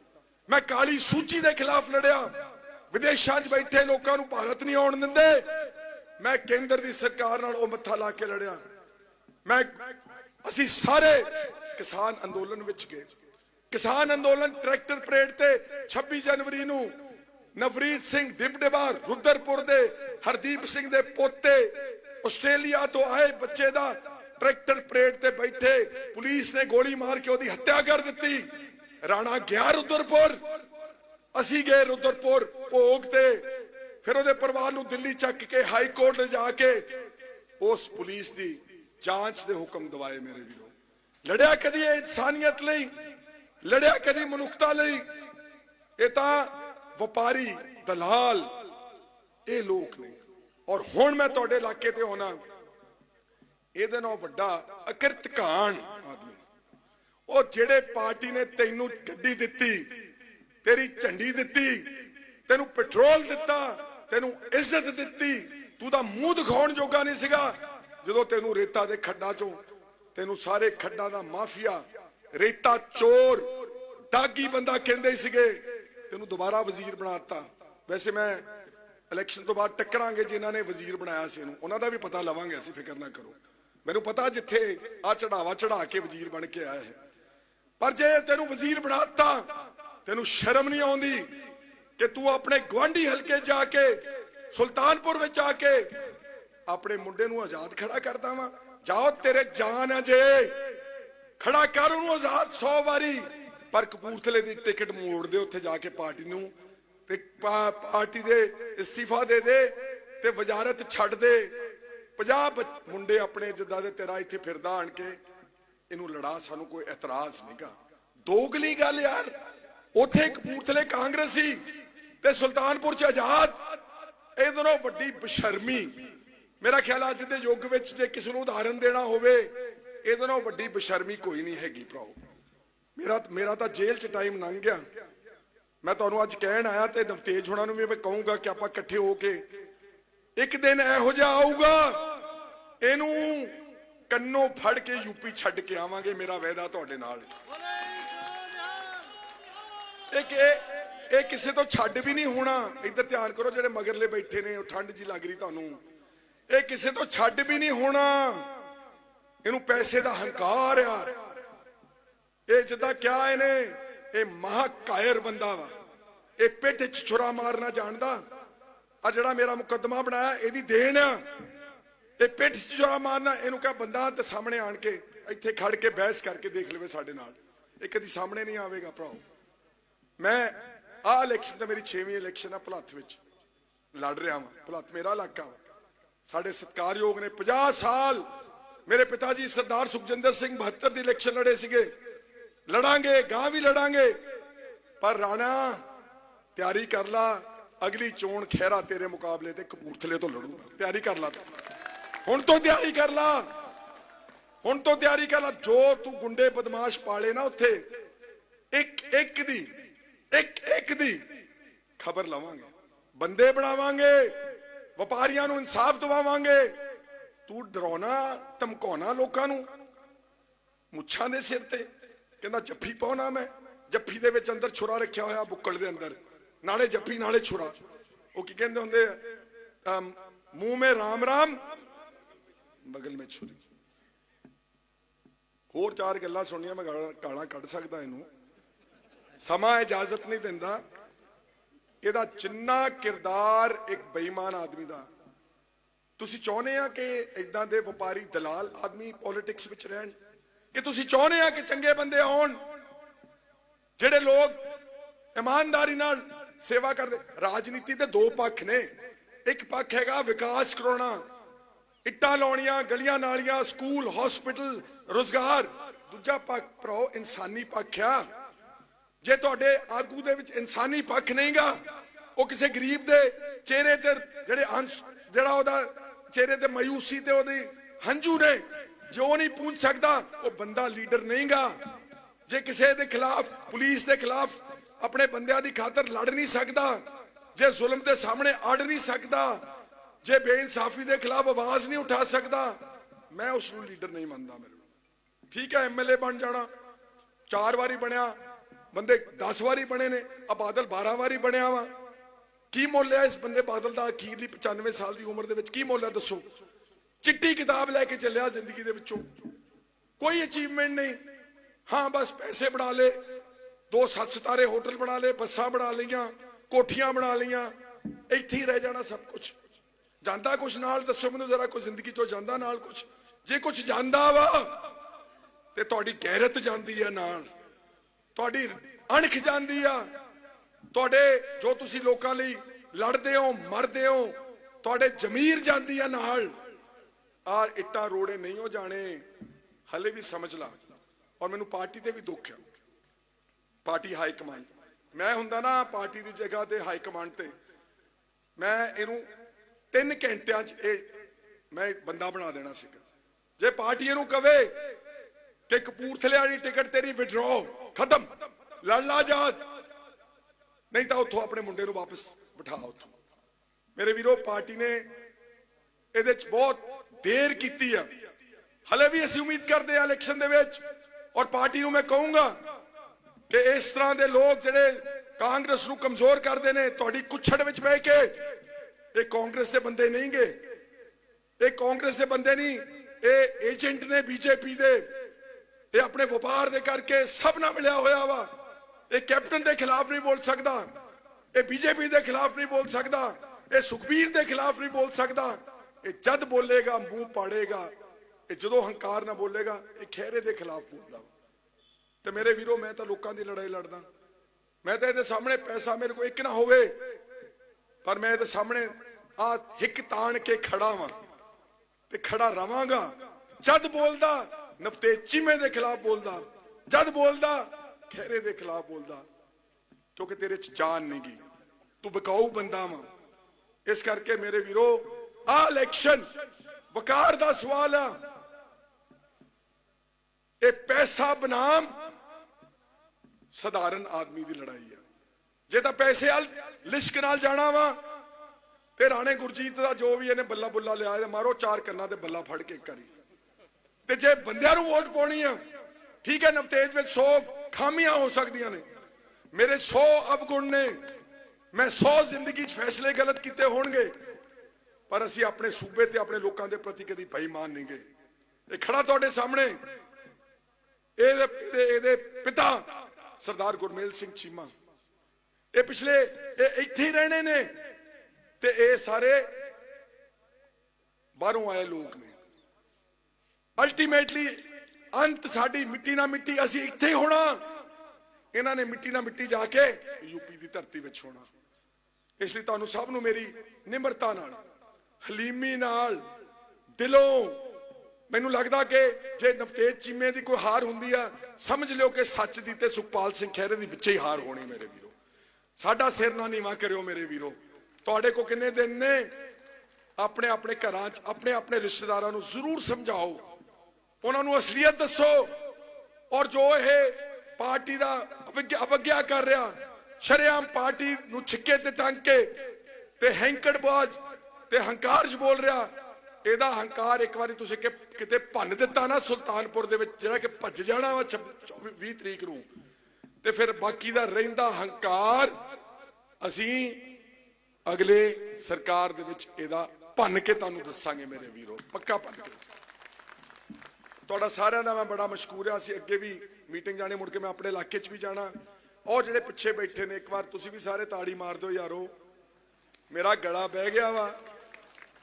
मैं काली सूची दे खिलाफ लड़िया, विदेशां च बैठे लोकां नूं भारत नहीं आउण दिंदे, मैं केंद्र दी सरकार नाल ओ मत्था ला के लड़िया। मैं असीं सारे किसान अंदोलन विच गए। किसान अंदोलन ट्रैक्टर परेड ते 26 जनवरी नूं नवरीत सिंह दिबडेवा रुद्रपुर दे हरदीप सिंह दे पोते आस्ट्रेलिया तो आए बच्चे दा ट्रैक्टर परेड ते बैठे पुलिस ने गोली मार के ओदी हत्या कर दी। राणा गया रुद्रपुर, असी गए रुद्रपुर भोग ते, फिर ओदे परिवार नूं दिल्ली चक के हाई कोर्ट ले जाके उस पुलिस दी जांच दे हुक्म दवाए। मेरे वीरों, लड़िया कदी इंसानियत लई, लड़िया कदी मनुखता लई। ये तां व्यापारी दलाल ये लोग ने। और हुण मैं तुहाडे इलाके ते होना, इहदे नालों वड्डा अकिरत घाण आदमी ओ जिहड़े पार्टी ने तैनूं गड्डी दित्ती, तेरी झंडी दित्ती, तेनू पेट्रोल दिता, तेनू इज्जत दित्ती, तू तां मूंह दिखाउण जोगा नहीं सीगा। जदों तेनू रेता दे खड्डां चों, तेनू सारे खड्डां दा माफिया, रेता चोर, दागी बंदा कहंदे सीगे, तेनू दोबारा वजीर बनाता। वैसे मैं इलेक्शन तो बाद टक्करांगे जिन्हां ने वजीर बनाया सी, उन्हां दा भी पता लवांगे, असीं फिकर ना करो। मैनू पता जिथे आ चढ़ावा चढ़ा के वजीर बन के आया है। पर जे तेनू वजीर बनाता, तेनू शर्म नहीं आउंदी कि तू अपने गवांढी हलके जाके सुल्तानपुर में जाके अपने मुंडे नू आजाद खड़ा करदा वा। जाओ तेरे जान है जे, खड़ा कर उन्होंने आजाद 100 वारी, पर कपूरथले की टिकट मोड़ दे, उत्थे जाके पार्टी नू ते पार्टी दे इस्तीफा दे दे ते वजारत छड्ड दे। 50 मुंडे अपने जिद्दां दे तेरा इत्थे फिरदा आण के इनू लड़ा, सानू कोई एतराज नहींगा। दोगली गल यार, उत्थे कपूरथले कांग्रेसी ते सुल्तानपुर च आजाद, ए दोनों वड्डी बेशर्मी। मेरा ख्याल अज दे युग विच जे किसी नूं उदाहरण देना होवे, ए दोनों वड्डी बेशर्मी कोई नहीं हैगी भराओ। मेरा तो जेल च टाइम लंघ गया। मैं तुहानूं अज कहण आया ते नवतेज होणां नूं भी मैं कहूंगा कि आपां इकट्ठे होके एक दिन इहो जिहा आऊगा, इनू कन्नों फड़ के यूपी छड्ड के आवांगे। मेरा वायदा तुहाडे नाल। एक किसी तो छड्ड भी नहीं होना। इधर ध्यान करो, जेडे मगरले बैठे ने, ठंड जी लग रही तुहानूं, ये किसी तो छड्ड भी नहीं होना। इनू पैसे दा हंकार आ। ये जिद्दां क्या इहने, ये महाकायर बंदा वा, ये पिठ च छुरा मारना जानदा। आ जिहड़ा मेरा मुकदमा बनाया इहदी देन आ। ये पिठ च छुरा मारना, इहनूं कह बंदा ते सामने आण के इत्थे खड़ के बहस करके देख लवे साडे नाल। ये कदी सामने नहीं आवेगा भराओ। मैं आ इलैक्शन तो मेरी 6वीं इलैक्शन है, भुलत्थ विच लड़ रहा वां। भुलत्थ मेरा इलाका वा। साडे सत्कारयोग ने 50 साल मेरे पिताजी सरदार सुखजिंदर सिंह 72 दी इलैक्शन लड़े सीगे। लड़ांगे, गां भी लड़ांगे, पर राणा तैयारी कर ला, अगली चोण खैरा तेरे मुकाबले ते कपूरथले तो लड़ूंगा। तैयारी कर ला, हुण तो तैयारी कर ला। ਹੁਣ ਤੋਂ ਤਿਆਰੀ ਕਰ ਲਾ। ਜੋ ਤੂੰ ਗੁੰਡੇ ਬਦਮਾਸ਼ ਪਾਲੇ ਨਾ ਉੱਥੇ, ਇੱਕ ਦੀ ਖਬਰ ਲਵਾਂਗੇ, ਬੰਦੇ ਬਣਾਵਾਂਗੇ, ਵਪਾਰੀਆਂ ਨੂੰ ਇਨਸਾਫ ਦਿਵਾਵਾਂਗੇ। ਤੂੰ ਡਰਾਉਣਾ ਧਮਕਾਉਣਾ ਲੋਕਾਂ ਨੂੰ ਮੁੱਛਾਂ ਦੇ ਸਿਰ ਤੇ, ਕਹਿੰਦਾ ਜੱਫੀ ਪਾਉਣਾ ਮੈਂ। ਜੱਫੀ ਦੇ ਵਿੱਚ ਅੰਦਰ ਛੁਰਾ ਰੱਖਿਆ ਹੋਇਆ, ਬੁੱਕਲ ਦੇ ਅੰਦਰ, ਨਾਲੇ ਜੱਫੀ ਨਾਲੇ ਛੁਰਾ। ਉਹ ਕੀ ਕਹਿੰਦੇ ਹੁੰਦੇ ਆ, ਮੂੰਹ ਮੇ ਰਾਮ ਰਾਮ ਬਗਲ ਮੇ ਛੁਰੀ। ਹੋਰ ਚਾਰ ਗੱਲਾਂ ਸੁਣਨੀਆਂ, ਮੈਂ ਗਾਲਾਂ ਕੱਢ ਸਕਦਾ, ਇਹਨੂੰ ਸਮਾਂ ਇਜਾਜ਼ਤ ਨਹੀਂ ਦਿੰਦਾ। ਇਹਦਾ ਜਿੰਨਾ ਕਿਰਦਾਰ ਇੱਕ ਬੇਈਮਾਨ ਆਦਮੀ ਦਾ, ਤੁਸੀਂ ਚਾਹੁੰਦੇ ਆ ਕਿ ਇਦਾਂ ਦੇ ਵਪਾਰੀ ਦਲਾਲ ਆਦਮੀ ਪੋਲਿਟਿਕਸ ਵਿੱਚ ਰਹਿਣ, ਕਿ ਤੁਸੀਂ ਚਾਹੁੰਦੇ ਆ ਕਿ ਚੰਗੇ ਬੰਦੇ ਆਉਣ ਜਿਹੜੇ ਲੋਕ ਇਮਾਨਦਾਰੀ ਨਾਲ ਸੇਵਾ ਕਰਦੇ? ਰਾਜਨੀਤੀ ਦੇ ਦੋ ਪੱਖ ਨੇ। ਇੱਕ ਪੱਖ ਹੈਗਾ ਵਿਕਾਸ ਕਰਾਉਣਾ, ਇੱਟਾਂ ਲਾਉਣੀਆਂ, ਗਲੀਆਂ ਨਾਲੀਆਂ, ਸਕੂਲ, ਹਸਪੀਟਲ, ਰੋਜ਼ਗਾਰ। ਦੂਜਾ ਪੱਖ ਭਰਾਓ ਇਨਸਾਨੀ ਪੱਖ ਆ। ਜੇ ਤੁਹਾਡੇ ਆਗੂ ਦੇ ਵਿੱਚ ਇਨਸਾਨੀ ਪੱਖ ਨਹੀਂਗਾ, ਉਹ ਕਿਸੇ ਗਰੀਬ ਦੇ ਚਿਹਰੇ ਤੇ ਜਿਹੜਾ ਉਹਦਾ ਚਿਹਰੇ ਤੇ ਮਾਯੂਸੀ ਤੇ ਉਹਦੀ ਹੰਝੂ ਨੇ, ਜੋ ਨਹੀਂ ਪੂੰਝ ਸਕਦਾ, ਉਹ ਬੰਦਾ ਲੀਡਰ ਨਹੀਂਗਾ। ਜੇ ਕਿਸੇ ਦੇ ਖਿਲਾਫ, ਪੁਲਿਸ ਦੇ ਖਿਲਾਫ ਆਪਣੇ ਬੰਦਿਆਂ ਦੀ ਖਾਤਰ ਲੜ ਨਹੀਂ ਸਕਦਾ, ਜੇ ਜ਼ੁਲਮ ਦੇ ਸਾਹਮਣੇ ਅੜ ਨਹੀਂ ਸਕਦਾ, ਜੇ ਬੇਇਨਸਾਫੀ ਦੇ ਖਿਲਾਫ ਆਵਾਜ਼ ਨਹੀਂ ਉਠਾ ਸਕਦਾ, ਮੈਂ ਉਸ ਨੂੰ ਲੀਡਰ ਨਹੀਂ ਮੰਨਦਾ। ਮੇਰੇ ਠੀਕ ਹੈ, ਐਮਐਲਏ ਬਣ ਜਾਣਾ, 4 ਵਾਰੀ ਬਣਿਆ, ਬੰਦੇ 10 ਵਾਰੀ ਬਣੇ ਨੇ, ਆ ਬਾਦਲ 12 ਵਾਰੀ ਬਣਿਆ ਵਾ। ਕੀ ਮੁੱਲ ਹੈ ਇਸ ਬੰਦੇ ਬਾਦਲ ਦਾ? ਅਖੀਰਲੀ 95 ਸਾਲ ਦੀ ਉਮਰ ਦੇ ਵਿੱਚ ਕੀ ਮੁੱਲ ਹੈ ਦੱਸੋ? ਚਿੱਟੀ ਕਿਤਾਬ ਲੈ ਕੇ ਚੱਲਿਆ ਜ਼ਿੰਦਗੀ ਦੇ ਵਿੱਚੋਂ, ਕੋਈ ਅਚੀਵਮੈਂਟ ਨਹੀਂ। ਹਾਂ ਬਸ ਪੈਸੇ ਬਣਾ ਲਏ, 2 7 ਸਿਤਾਰੇ ਹੋਟਲ ਬਣਾ ਲਏ, ਬੱਸਾਂ ਬਣਾ ਲਈਆਂ, ਕੋਠੀਆਂ ਬਣਾ ਲਈਆਂ, ਇੱਥੇ ਹੀ ਰਹਿ ਜਾਣਾ ਸਭ ਕੁਝ। ਜਾਂਦਾ ਕੁਝ ਨਾਲ ਦੱਸੋ ਮੈਨੂੰ ਜ਼ਰਾ, ਕੋਈ ਜ਼ਿੰਦਗੀ ਤੋਂ ਜਾਂਦਾ ਨਾਲ ਕੁਝ? ਜੇ ਕੁਝ ਜਾਂਦਾ ਵਾ ਤੇ ਤੁਹਾਡੀ ਗੈਰਤ ਜਾਂਦੀ ਆ ਨਾਲ, ਤੁਹਾਡੀ ਅਣਖ ਜਾਂਦੀ ਆ, ਤੁਹਾਡੇ ਜੋ ਤੁਸੀਂ ਲੋਕਾਂ ਲਈ ਲੜਦੇ ਹੋ, ਮਰਦੇ ਹੋ, ਤੁਹਾਡੇ ਜ਼ਮੀਰ ਜਾਂਦੀ ਆ ਨਾਲ। ਆ ਇੱਟਾਂ ਰੋੜੇ ਨਹੀਂ ਹੋ ਜਾਣੇ, ਹਲੇ ਵੀ ਸਮਝ ਲਾ। ਔਰ ਮੈਨੂੰ ਪਾਰਟੀ ਤੇ ਵੀ ਦੁੱਖ ਹੈ, ਪਾਰਟੀ ਹਾਈ ਕਮਾਂਡ। ਮੈਂ ਹੁੰਦਾ ਨਾ ਪਾਰਟੀ ਦੀ ਜਗ੍ਹਾ ਤੇ ਹਾਈ ਕਮਾਂਡ ਤੇ, ਮੈਂ ਇਹਨੂੰ 3 ਘੰਟਿਆਂ 'ਚ ਮੈਂ ਬੰਦਾ ਬਣਾ ਦੇਣਾ ਸੀ। ਜੇ ਪਾਰਟੀ ਇਹਨੂੰ ਕਵੇ ਕਿ ਕਪੂਰਥਲੇ ਵਾਲੀ ਟਿਕਟ ਤੇਰੀ ਵਿਡਰਾਅ, ਖਤਮ, ਲੜ ਲਾ ਜਾ, ਨਹੀਂ ਤਾਂ ਉੱਥੋਂ ਆਪਣੇ ਮੁੰਡੇ ਨੂੰ ਵਾਪਸ ਬਿਠਾ ਉੱਥੋਂ। ਮੇਰੇ ਵੀਰੋ, ਪਾਰਟੀ ਨੇ ਇਹਦੇ 'ਚ ਬਹੁਤ ਦੇਰ ਕੀਤੀ ਆ। ਹਲੇ ਵੀ ਅਸੀਂ ਉਮੀਦ ਕਰਦੇ ਆ ਇਲੈਕਸ਼ਨ ਦੇ ਵਿੱਚ, ਔਰ ਪਾਰਟੀ ਨੂੰ ਮੈਂ ਕਹੂੰਗਾ ਕਿ ਇਸ ਤਰ੍ਹਾਂ ਦੇ ਲੋਕ ਜਿਹੜੇ ਕਾਂਗਰਸ ਨੂੰ ਕਮਜ਼ੋਰ ਕਰਦੇ ਨੇ, ਤੁਹਾਡੀ ਕੁੱਛੜ ਵਿੱਚ ਬਹਿ ਕੇ, ਇਹ ਕਾਂਗਰਸ ਦੇ ਬੰਦੇ ਨਹੀਂਗੇ, ਇਹ ਕਾਂਗਰਸ ਦੇ ਬੰਦੇ ਨਹੀਂ, ਇਹ ਏਜੰਟ ਨੇ ਬੀਜੇਪੀ ਦੇ। ਇਹ ਆਪਣੇ ਵਪਾਰ ਦੇ ਕਰਕੇ ਸਭ ਨਾਲ ਮਿਲਿਆ ਹੋਇਆ ਵਾ। ਇਹ ਕੈਪਟਨ ਦੇ ਖਿਲਾਫ ਨਹੀਂ ਬੋਲ ਸਕਦਾ, ਇਹ ਬੀਜੇਪੀ ਦੇ ਖਿਲਾਫ ਨਹੀਂ ਬੋਲ ਸਕਦਾ, ਇਹ ਸੁਖਬੀਰ ਦੇ ਖਿਲਾਫ ਨਹੀਂ ਬੋਲ ਸਕਦਾ। ਇਹ ਜਦ ਬੋਲੇਗਾ ਮੂੰਹ ਪਾੜੇਗਾ, ਇਹ ਜਦੋਂ ਹੰਕਾਰ ਨਾ ਬੋਲੇਗਾ, ਇਹ ਖਹਿਰੇ ਦੇ ਖਿਲਾਫ ਬੋਲਦਾ। ਤੇ ਮੇਰੇ ਵੀਰੋ, ਮੈਂ ਤਾਂ ਲੋਕਾਂ ਦੀ ਲੜਾਈ ਲੜਦਾ। ਮੈਂ ਤਾਂ ਇਹਦੇ ਸਾਹਮਣੇ ਪੈਸਾ ਮੇਰੇ ਕੋਲ ਇੱਕ ਨਾ ਹੋਵੇ, ਪਰ ਮੈਂ ਇਹਦੇ ਸਾਹਮਣੇ ਆ ਹਿੱਕ ਤਾਣ ਕੇ ਖੜਾ ਵਾਂ ਤੇ ਖੜਾ ਰਵਾਂਗਾ। ਜਦ ਬੋਲਦਾ ਨਵਤੇਜ ਚੀਮੇ ਦੇ ਖਿਲਾਫ ਬੋਲਦਾ, ਜਦ ਬੋਲਦਾ ਖਹਿਰੇ ਦੇ ਖਿਲਾਫ ਬੋਲਦਾ, ਕਿਉਂਕਿ ਤੇਰੇ 'ਚ ਜਾਨ ਨਹੀਂ ਗਈ, ਤੂੰ ਬਕਾਊ ਬੰਦਾ ਵਾਂ। ਇਸ ਕਰਕੇ ਮੇਰੇ ਵੀਰੋ, ਆ ਇਲੈਕਸ਼ਨ ਵਕਾਰ ਦਾ ਸਵਾਲ ਆ। ਇਹ ਪੈਸਾ ਬਨਾਮ ਸਧਾਰਨ ਆਦਮੀ ਦੀ ਲੜਾਈ ਆ। ਜੇ ਤਾਂ ਪੈਸੇ ਵਾਲ ਲਿਸ਼ਕ ਨਾਲ ਜਾਣਾ ਵਾ ਤੇ ਰਾਣੇ ਗੁਰਜੀਤ ਦਾ ਜੋ ਵੀ ਇਹਨੇ ਬੱਲਾ ਬੁੱਲਾ ਲਿਆ, ਇਹ ਮਾਰੋ 4 ਕੰਨਾਂ ਤੇ ਬੱਲਾ ਫੜ ਕੇ ਕਰੀ। ਤੇ ਜੇ ਬੰਦਿਆਂ ਨੂੰ ਵੋਟ ਪਾਉਣੀ ਆ, ਠੀਕ ਹੈ, ਨਵਤੇਜ ਵਿੱਚ 100 ਖਾਮੀਆਂ ਹੋ ਸਕਦੀਆਂ ਨੇ, ਮੇਰੇ 100 ਅਵਗੁਣ ਨੇ, ਮੈਂ 100 ਜ਼ਿੰਦਗੀ 'ਚ ਫੈਸਲੇ ਗਲਤ ਕੀਤੇ ਹੋਣਗੇ, ਪਰ ਅਸੀਂ ਆਪਣੇ ਸੂਬੇ ਤੇ ਆਪਣੇ ਲੋਕਾਂ ਦੇ ਪ੍ਰਤੀ ਕਦੀ ਬੇਈਮਾਨ ਨਹੀਂ ਗਏ। ਇਹ ਖੜਾ ਤੁਹਾਡੇ ਸਾਹਮਣੇ, ਇਹਦੇ ਪਿਤਾ ਸਰਦਾਰ ਗੁਰਮੇਲ ਸਿੰਘ ਚੀਮਾ, ਇਹ ਪਿਛਲੇ ਇੱਥੇ ਹੀ ਰਹਿਣੇ ਨੇ, ਤੇ ਇਹ ਸਾਰੇ ਬਾਹਰੋਂ ਆਏ ਲੋਕ ਨੇ। ਅਲਟੀਮੇਟਲੀ ਅੰਤ ਸਾਡੀ ਮਿੱਟੀ ਨਾਲ ਮਿੱਟੀ, ਅਸੀਂ ਇੱਥੇ ਹੀ ਹੋਣਾ, ਇਹਨਾਂ ਨੇ ਮਿੱਟੀ ਨਾਲ ਮਿੱਟੀ ਜਾ ਕੇ ਯੂਪੀ ਦੀ ਧਰਤੀ ਵਿੱਚ ਹੋਣਾ। ਇਸ ਲਈ ਤੁਹਾਨੂੰ ਸਭ ਨੂੰ ਮੇਰੀ ਨਿਮਰਤਾ ਨਾਲ, ਹਲੀਮੀ ਨਾਲ, ਦਿਲੋਂ, ਮੈਨੂੰ ਲੱਗਦਾ ਕਿ ਜੇ ਨਵਤੇਜ ਚੀਮੇ ਦੀ ਕੋਈ ਹਾਰ ਹੁੰਦੀ ਆ, ਸਮਝ ਲਿਓ ਕਿ ਸੱਚ ਦੀ ਤੇ ਸੁਖਪਾਲ ਸਿੰਘ ਖਹਿਰੇ ਦੀ ਵਿੱਚੇ ਹੀ ਹਾਰ ਹੋਣੀ। ਮੇਰੇ ਵੀਰੋ, ਸਾਡਾ ਸਿਰ ਨਾ ਨੀਵਾਂ ਕਰਿਓ। ਮੇਰੇ ਵੀਰੋ, ਤੁਹਾਡੇ ਕੋ ਕਿੰਨੇ ਦਿਨ ਨੇ, ਆਪਣੇ ਆਪਣੇ ਘਰਾਂ 'ਚ ਆਪਣੇ ਆਪਣੇ ਰਿਸ਼ਤੇਦਾਰਾਂ ਨੂੰ ਜ਼ਰੂਰ ਸਮਝਾਓ ਉਹਨਾਂ ਨੂੰ ਅਸਲੀਅਤ ਦੱਸੋ। ਔਰ ਜੋ ਇਹ ਪਾਰਟੀ ਦਾ ਅਵਗਿਆ ਕਰ ਰਿਹਾ, ਸ਼ਰੇਆਮ ਪਾਰਟੀ ਨੂੰ ਛਿੱਕੇ ਤੇ ਟੰਗ ਕੇ ਤੇ ਹੈਂਕੜਬਾਜ਼ ਤੇ ਹੰਕਾਰ 'ਚ ਬੋਲ ਰਿਹਾ, ਇਹਦਾ ਹੰਕਾਰ ਇੱਕ ਵਾਰੀ ਤੁਸੀਂ ਕਿਤੇ ਭੰਨ ਦਿੱਤਾ ਨਾ ਸੁਲਤਾਨਪੁਰ ਦੇ ਵਿੱਚ, ਜਿਹੜਾ ਕਿ ਭੱਜ ਜਾਣਾ ਵਾ 20 ਤਰੀਕ ਨੂੰ, ਤੇ ਫਿਰ ਬਾਕੀ ਦਾ ਰਹਿੰਦਾ ਹੰਕਾਰ ਅਸੀਂ ਅਗਲੇ ਸਰਕਾਰ ਦੇ ਵਿੱਚ ਇਹਦਾ ਭੰਨ ਕੇ ਤੁਹਾਨੂੰ ਦੱਸਾਂਗੇ ਮੇਰੇ ਵੀਰੋ, ਪੱਕਾ ਭੰਨ ਕੇ। ਤੁਹਾਡਾ ਸਾਰਿਆਂ ਦਾ ਮੈਂ ਬੜਾ ਮਸ਼ਕੂਰ ਹਾਂ। ਅਸੀਂ ਅੱਗੇ ਵੀ ਮੀਟਿੰਗ ਜਾਣੇ, ਮੁੜ ਕੇ ਮੈਂ ਆਪਣੇ ਇਲਾਕੇ 'ਚ ਵੀ ਜਾਣਾ। ਉਹ ਜਿਹੜੇ ਪਿੱਛੇ ਬੈਠੇ ਨੇ, ਇੱਕ ਵਾਰ ਤੁਸੀਂ ਵੀ ਸਾਰੇ ਤਾੜੀ ਮਾਰ ਦਿਓ ਯਾਰੋ। ਮੇਰਾ ਗਲਾ ਬਹਿ ਗਿਆ ਵਾ,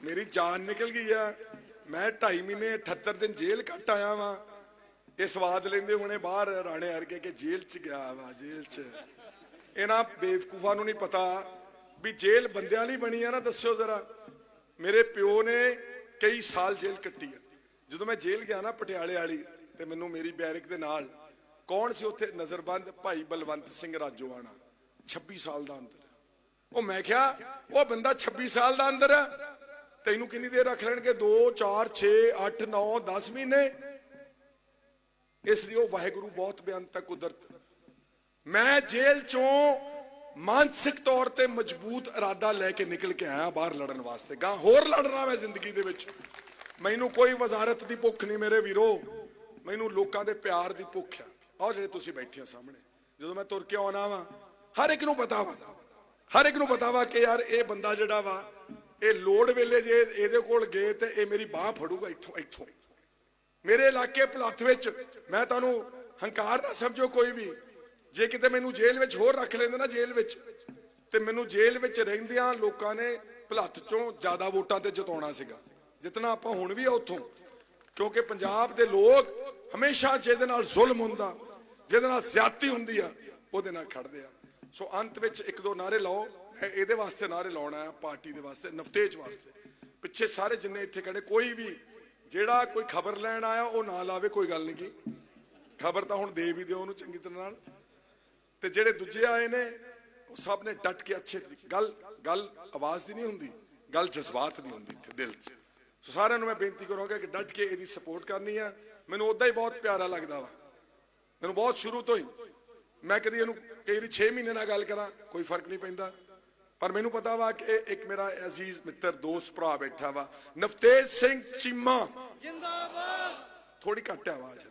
ਮੇਰੀ ਜਾਨ ਨਿਕਲ ਗਈ ਆ। ਮੈਂ 2.5 ਮਹੀਨੇ 78 ਦਿਨ ਜੇਲ੍ਹ ਕੱਟ ਆਇਆ ਵਾਂ। ਇਹ ਸਵਾਦ ਲੈਂਦੇ ਹੋਣੇ ਬਾਹਰ ਰਾਣੇ ਵਰਗੇ ਕਿ ਜੇਲ੍ਹ 'ਚ ਗਿਆ ਵਾ, ਜੇਲ੍ਹ 'ਚ। ਇਹਨਾਂ ਬੇਵਕੂਫਾਂ ਨੂੰ ਨਹੀਂ ਪਤਾ ਵੀ ਜੇਲ੍ਹ ਬੰਦਿਆਂ ਲਈ ਬਣੀ ਆ ਨਾ। ਦੱਸਿਓ ਜ਼ਰਾ, ਮੇਰੇ ਪਿਓ ਨੇ ਕਈ ਸਾਲ ਜੇਲ੍ਹ ਕੱਟੀ ਆ। ਜਦੋਂ ਮੈਂ ਜੇਲ੍ਹ ਗਿਆ ਨਾ ਪਟਿਆਲੇ ਵਾਲੀ, ਤੇ ਮੈਨੂੰ ਮੇਰੀ ਬੈਰਕ ਦੇ ਨਾਲ ਕੌਣ ਸੀ ਉੱਥੇ ਨਜ਼ਰਬੰਦ, ਭਾਈ ਬਲਵੰਤ ਸਿੰਘ ਰਾਜੋਆਣਾ, 26 ਸਾਲ ਦਾ ਅੰਦਰ। ਉਹ ਮੈਂ ਕਿਹਾ ਉਹ ਬੰਦਾ 26 ਸਾਲ ਦਾ ਅੰਦਰ ਆ, ਤੈਨੂੰ ਕਿੰਨੀ ਦੇਰ ਰੱਖ ਲੈਣਗੇ? 2 4 6 8 9 10 ਮਹੀਨੇ। ਇਸ ਲਈ ਉਹ ਵਾਹਿਗੁਰੂ ਬਹੁਤ ਬੇਅੰਤ ਹੈ, ਕੁਦਰਤ। ਮੈਂ ਜੇਲ੍ਹ ਚੋਂ ਮਾਨਸਿਕ ਤੌਰ ਤੇ ਮਜ਼ਬੂਤ ਇਰਾਦਾ ਲੈ ਕੇ ਨਿਕਲ ਕੇ ਆਇਆ ਬਾਹਰ ਲੜਨ ਵਾਸਤੇ। ਗਾਂ ਹੋਰ ਲੜਨਾ ਮੈਂ ਜ਼ਿੰਦਗੀ ਦੇ ਵਿੱਚ। ਮੈਨੂੰ ਕੋਈ ਵਜ਼ਾਰਤ ਦੀ ਭੁੱਖ ਨਹੀਂ ਮੇਰੇ ਵੀਰੋ, ਮੈਨੂੰ ਲੋਕਾਂ ਦੇ ਪਿਆਰ ਦੀ ਭੁੱਖ ਆ। ਆਹ ਜਿਹੜੇ ਤੁਸੀਂ ਬੈਠੇ ਆ ਸਾਹਮਣੇ, ਜਦੋਂ ਮੈਂ ਤੁਰ ਕੇ ਆਉਣਾ ਵਾ, ਹਰ ਇੱਕ ਨੂੰ ਪਤਾ ਵਾ, ਹਰ ਇੱਕ ਨੂੰ ਪਤਾ ਵਾ ਕਿ ਯਾਰ ਇਹ ਬੰਦਾ ਜਿਹੜਾ ਵਾ, ਇਹ ਲੋੜ ਵੇਲੇ ਜੇ ਇਹਦੇ ਕੋਲ ਗਏ ਤੇ ਇਹ ਮੇਰੀ ਬਾਹ ਫੜੂਗਾ ਇੱਥੋਂ। ਮੇਰੇ ਇਲਾਕੇ ਭਲੱਥ ਵਿੱਚ, ਮੈਂ ਤੁਹਾਨੂੰ ਹੰਕਾਰ ਨਾ ਸਮਝੋ ਕੋਈ ਵੀ, ਜੇ ਕਿਤੇ ਮੈਨੂੰ ਜੇਲ੍ਹ ਵਿੱਚ ਹੋਰ ਰੱਖ ਲੈਂਦੇ ਨਾ ਜੇਲ੍ਹ ਵਿੱਚ, ਤੇ ਮੈਨੂੰ ਜੇਲ੍ਹ ਵਿੱਚ ਰਹਿੰਦਿਆਂ ਲੋਕਾਂ ਨੇ ਭਲੱਥ ਚੋਂ ਜ਼ਿਆਦਾ ਵੋਟਾਂ ਤੇ ਜਿਤਾਉਣਾ ਸੀਗਾ, ਜਿਤਨਾ ਆਪਾਂ ਹੁਣ ਵੀ ਆ ਉੱਥੋਂ। ਕਿਉਂਕਿ ਪੰਜਾਬ ਦੇ ਲੋਕ ਹਮੇਸ਼ਾ ਜਿਹਦੇ ਨਾਲ ਜ਼ੁਲਮ ਹੁੰਦਾ, ਜਿਹਦੇ ਨਾਲ ਜ਼ਿਆਦਤੀ ਹੁੰਦੀ ਆ, ਉਹਦੇ ਨਾਲ ਖੜਦੇ ਆ। ਸੋ ਅੰਤ ਵਿੱਚ 1-2 ਨਾਰੇ ਲਾਓ। ਮੈਂ ਇਹਦੇ ਵਾਸਤੇ ਨਾਰੇ ਲਾਉਣਾ ਆ, ਪਾਰਟੀ ਦੇ ਵਾਸਤੇ, ਨਵਤੇਜ ਵਾਸਤੇ। ਪਿੱਛੇ ਸਾਰੇ ਜਿੰਨੇ ਇੱਥੇ ਖੜੇ, ਕੋਈ ਵੀ ਜਿਹੜਾ ਕੋਈ ਖਬਰ ਲੈਣ ਆਇਆ ਉਹ ਨਾ ਲਾਵੇ, ਕੋਈ ਗੱਲ ਨਹੀਂ ਕੀ ਖਬਰ ਤਾਂ ਹੁਣ ਦੇ ਵੀ ਦਿਓ ਉਹਨੂੰ ਚੰਗੀ ਤਰ੍ਹਾਂ ਨਾਲ। ਤੇ ਜਿਹੜੇ ਦੂਜੇ ਆਏ ਨੇ ਉਹ ਸਭ ਨੇ ਡਟ ਕੇ ਅੱਛੇ ਤਰੀਕੇ, ਗੱਲ ਆਵਾਜ਼ ਦੀ ਨਹੀਂ ਹੁੰਦੀ, ਗੱਲ ਜਜ਼ਬਾਤ ਦੀ ਹੁੰਦੀ ਇੱਥੇ ਦਿਲ 'ਚ। ਸੋ ਸਾਰਿਆਂ ਨੂੰ ਮੈਂ ਬੇਨਤੀ ਕਰਾਂਗਾ ਕਿ ਡਟ ਕੇ ਇਹਦੀ ਸਪੋਰਟ ਕਰਨੀ ਆ। ਮੈਨੂੰ ਉਦਾਂ ਹੀ ਬਹੁਤ ਪਿਆਰਾ ਲੱਗਦਾ ਵਾ, ਮੈਨੂੰ ਬਹੁਤ ਸ਼ੁਰੂ ਤੋਂ ਹੀ। ਮੈਂ ਕਦੀ ਇਹਨੂੰ ਕਈ ਵਾਰੀ 6 ਮਹੀਨੇ ਨਾਲ ਗੱਲ ਕਰਾਂ, ਕੋਈ ਫਰਕ ਨਹੀਂ ਪੈਂਦਾ, ਪਰ ਮੈਨੂੰ ਪਤਾ ਵਾ ਕਿ ਇੱਕ ਮੇਰਾ ਅਜ਼ੀਜ਼ ਮਿੱਤਰ, ਦੋਸਤ, ਭਰਾ ਬੈਠਾ ਵਾ, ਨਵਤੇਜ ਸਿੰਘ ਚੀਮਾ। ਜਿੰਦਾਬਾਦ। ਥੋੜੀ ਘੱਟ ਆਵਾਜ਼